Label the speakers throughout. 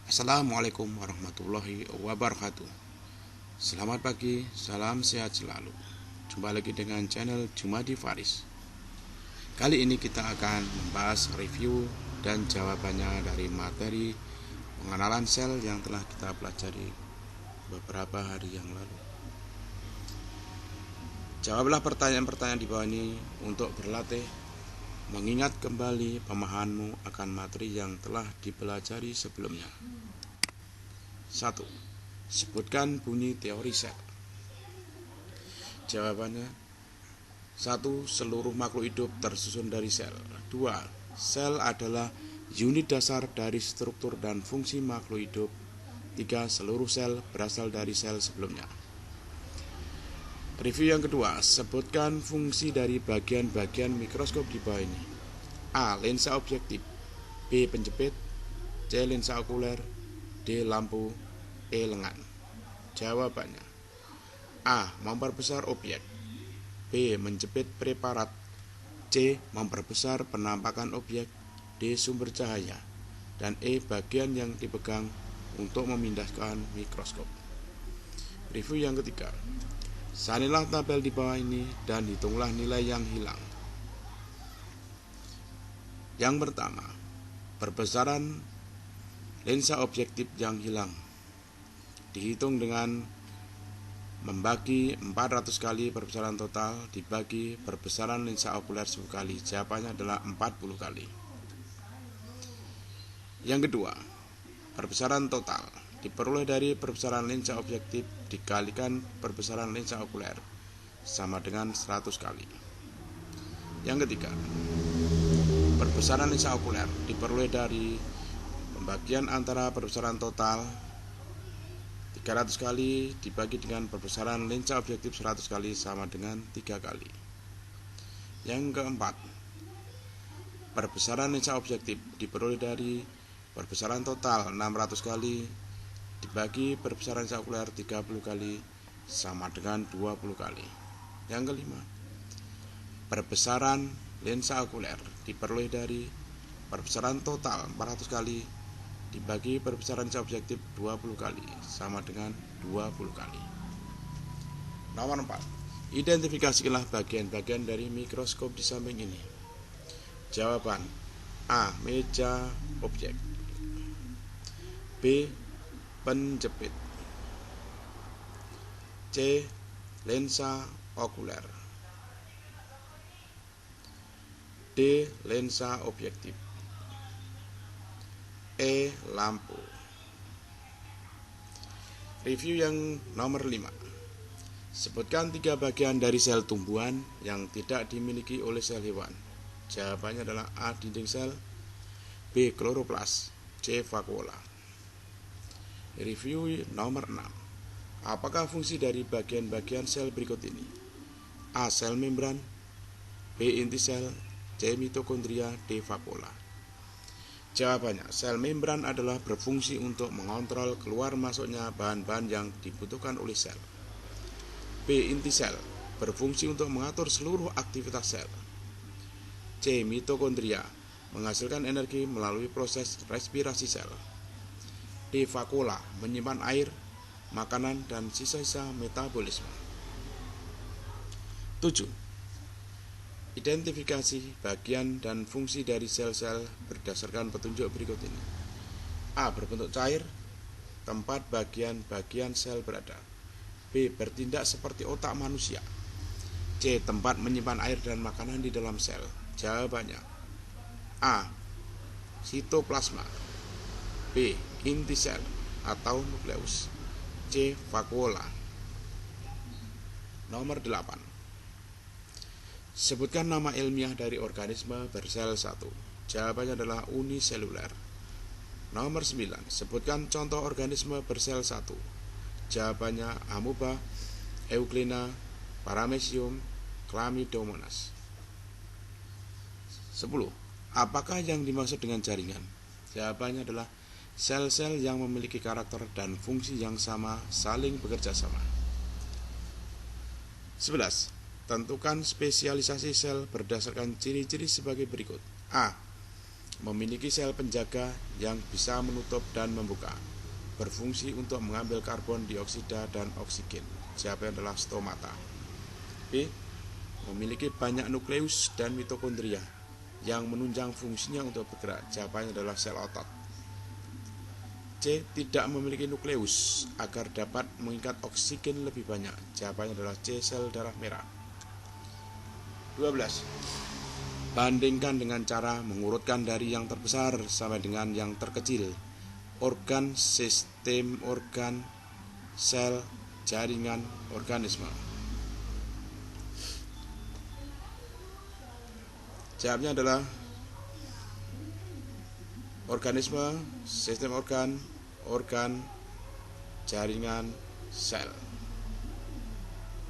Speaker 1: Assalamualaikum warahmatullahi wabarakatuh. Selamat pagi, salam sehat selalu. Jumpa lagi dengan channel Jumadi Faris. Kali ini kita akan membahas review dan jawabannya dari materi pengenalan sel yang telah kita pelajari beberapa hari yang lalu. Jawablah pertanyaan-pertanyaan di bawah ini untuk berlatih mengingat kembali pemahamanmu akan materi yang telah dipelajari sebelumnya. 1. Sebutkan bunyi teori sel. Jawabannya: 1. Seluruh makhluk hidup tersusun dari sel. 2. Sel adalah unit dasar dari struktur dan fungsi makhluk hidup. 3. Seluruh sel berasal dari sel sebelumnya. Review yang kedua, sebutkan fungsi dari bagian-bagian mikroskop di bawah ini. A. Lensa objektif. B. Penjepit. C. Lensa okuler. D. Lampu. E. Lengan. Jawabannya: A. Memperbesar objek. B. Menjepit preparat. C. Memperbesar penampakan objek. D. Sumber cahaya. Dan E. Bagian yang dipegang untuk memindahkan mikroskop. Review yang ketiga, salinilah tabel di bawah ini dan hitunglah nilai yang hilang. Yang pertama, perbesaran lensa objektif yang hilang dihitung dengan membagi 400 kali perbesaran total dibagi perbesaran lensa okuler 10 kali. Jawabannya adalah 40 kali. Yang kedua, perbesaran total diperoleh dari perbesaran lensa objektif dikalikan perbesaran lensa okuler sama dengan 100 kali. Yang ketiga, perbesaran lensa okuler diperoleh dari pembagian antara perbesaran total 300 kali dibagi dengan perbesaran lensa objektif 100 kali sama dengan 3 kali. Yang keempat, perbesaran lensa objektif diperoleh dari perbesaran total 600 kali dibagi perbesaran lensa okuler 30 kali sama dengan 20 kali. Yang kelima, perbesaran lensa okuler diperoleh dari perbesaran total 400 kali dibagi perbesaran lensa objektif 20 kali sama dengan 20 kali. Nomor 4. Identifikasikanlah bagian-bagian dari mikroskop di samping ini. Jawaban: A. Meja objek. B. Penjepit. C. Lensa okuler. D. Lensa objektif. E. Lampu. Review yang nomor 5. Sebutkan 3 bagian dari sel tumbuhan yang tidak dimiliki oleh sel hewan. Jawabannya adalah A. Dinding sel. B. Kloroplas. C. Vakuola. Review nomor 6. Apakah fungsi dari bagian-bagian sel berikut ini? A. Sel membran. B. Inti sel. C. Mitokondria. D. Vakuola. Jawabannya, sel membran adalah berfungsi untuk mengontrol keluar masuknya bahan-bahan yang dibutuhkan oleh sel. B. Inti sel berfungsi untuk mengatur seluruh aktivitas sel. C. Mitokondria menghasilkan energi melalui proses respirasi sel. D. Vakuola menyimpan air, makanan, dan sisa-sisa metabolisme. 7. Identifikasi bagian dan fungsi dari sel-sel berdasarkan petunjuk berikut ini. A. Berbentuk cair, tempat bagian-bagian sel berada. B. Bertindak seperti otak manusia. C. Tempat menyimpan air dan makanan di dalam sel. Jawabannya: A. Sitoplasma. B. Inti sel atau nukleus. C. Vakuola. Nomor 8. Sebutkan nama ilmiah dari organisme bersel 1. Jawabannya adalah uniseluler. Nomor 9. Sebutkan contoh organisme bersel 1. Jawabannya amoeba, euglena, paramecium, chlamydomonas. 10. Apakah yang dimaksud dengan jaringan? Jawabannya adalah sel-sel yang memiliki karakter dan fungsi yang sama saling bekerja sama. 11. Tentukan spesialisasi sel berdasarkan ciri-ciri sebagai berikut. A. memiliki sel penjaga yang bisa menutup dan membuka, berfungsi untuk mengambil karbon dioksida dan oksigen. Jawabannya adalah stomata. B. Memiliki banyak nukleus dan mitokondria yang menunjang fungsinya untuk bergerak. Jawabannya adalah sel otot. C. Tidak memiliki nukleus agar dapat mengikat oksigen lebih banyak. Jawabannya adalah C. Sel darah merah. 12. Bandingkan dengan cara mengurutkan dari yang terbesar sampai dengan yang terkecil. Organ, sistem organ, sel, jaringan, organisme. Jawabnya adalah organisme, sistem organ, jaringan, sel.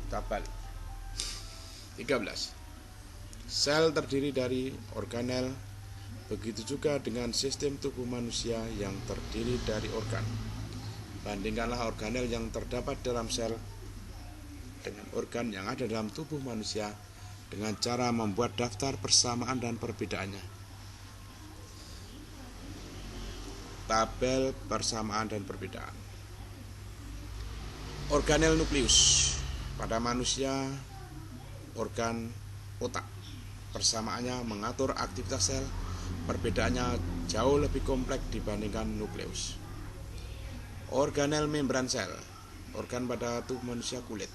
Speaker 1: Tabel 13. Sel terdiri dari organel, begitu juga dengan sistem tubuh manusia yang terdiri dari organ. Bandingkanlah organel yang terdapat dalam sel dengan organ yang ada dalam tubuh manusia dengan cara membuat daftar persamaan dan perbedaannya. Tabel persamaan dan perbedaan. Organel nukleus pada manusia, organ otak. Persamaannya mengatur aktivitas sel, perbedaannya jauh lebih kompleks dibandingkan nukleus. Organel membran sel, organ pada tubuh manusia kulit.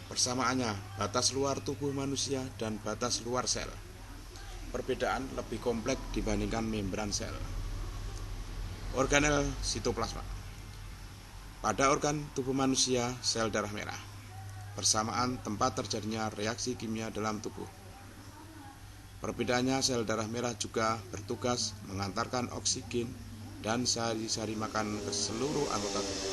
Speaker 1: Persamaannya batas luar tubuh manusia dan batas luar sel. Perbedaan lebih kompleks dibandingkan membran sel. Organel sitoplasma. Pada organ tubuh manusia, sel darah merah. Persamaan tempat terjadinya reaksi kimia dalam tubuh. Perbedaannya, sel darah merah juga bertugas mengantarkan oksigen dan sari-sari makan ke seluruh anggota tubuh.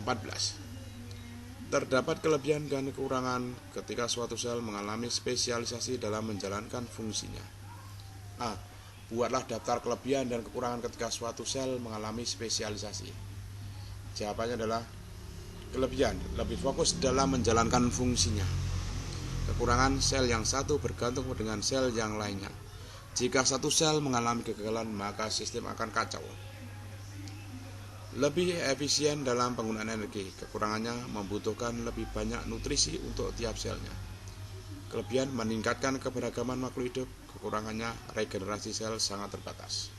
Speaker 1: 14. Terdapat kelebihan dan kekurangan ketika suatu sel mengalami spesialisasi dalam menjalankan fungsinya. A. Buatlah daftar kelebihan dan kekurangan ketika suatu sel mengalami spesialisasi. Jawabannya adalah kelebihan, lebih fokus dalam menjalankan fungsinya. Kekurangan, sel yang satu bergantung dengan sel yang lainnya. Jika satu sel mengalami kegagalan, maka sistem akan kacau. Lebih efisien dalam penggunaan energi. Kekurangannya membutuhkan lebih banyak nutrisi untuk tiap selnya. Kelebihan, meningkatkan keberagaman makhluk hidup. Kekurangannya, regenerasi sel sangat terbatas.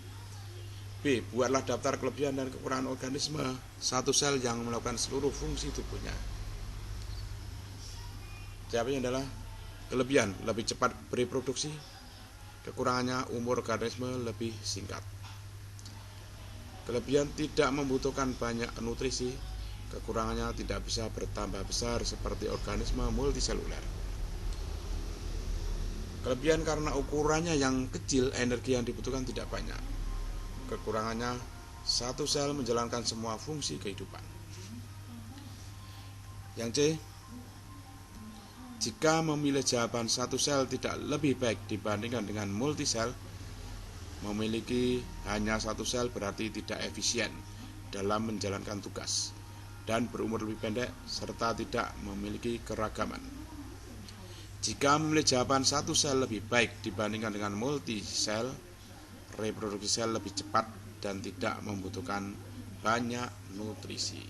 Speaker 1: B. Buatlah daftar kelebihan dan kekurangan organisme satu sel yang melakukan seluruh fungsi tubuhnya. Jawabannya adalah kelebihan, lebih cepat bereproduksi. Kekurangannya, umur organisme lebih singkat. Kelebihan, tidak membutuhkan banyak nutrisi. Kekurangannya, tidak bisa bertambah besar seperti organisme multiseluler. Kelebihan, karena ukurannya yang kecil, energi yang dibutuhkan tidak banyak. Kekurangannya, satu sel menjalankan semua fungsi kehidupan. Yang C. Jika memilih jawaban satu sel tidak lebih baik dibandingkan dengan multisel, memiliki hanya satu sel berarti tidak efisien dalam menjalankan tugas dan berumur lebih pendek serta tidak memiliki keragaman. Jika memilih jawaban satu sel lebih baik dibandingkan dengan multisel, reproduksi sel lebih cepat dan tidak membutuhkan banyak nutrisi.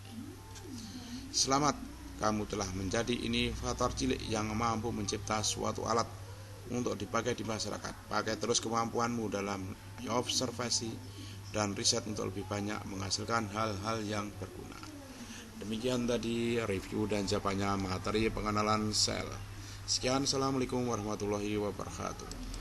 Speaker 1: Selamat, kamu telah menjadi inovator cilik yang mampu mencipta suatu alat untuk dipakai di masyarakat. Pakai terus kemampuanmu dalam observasi dan riset untuk lebih banyak menghasilkan hal-hal yang berguna. Demikian tadi review dan jawabannya materi pengenalan sel. Sekian, assalamualaikum warahmatullahi wabarakatuh.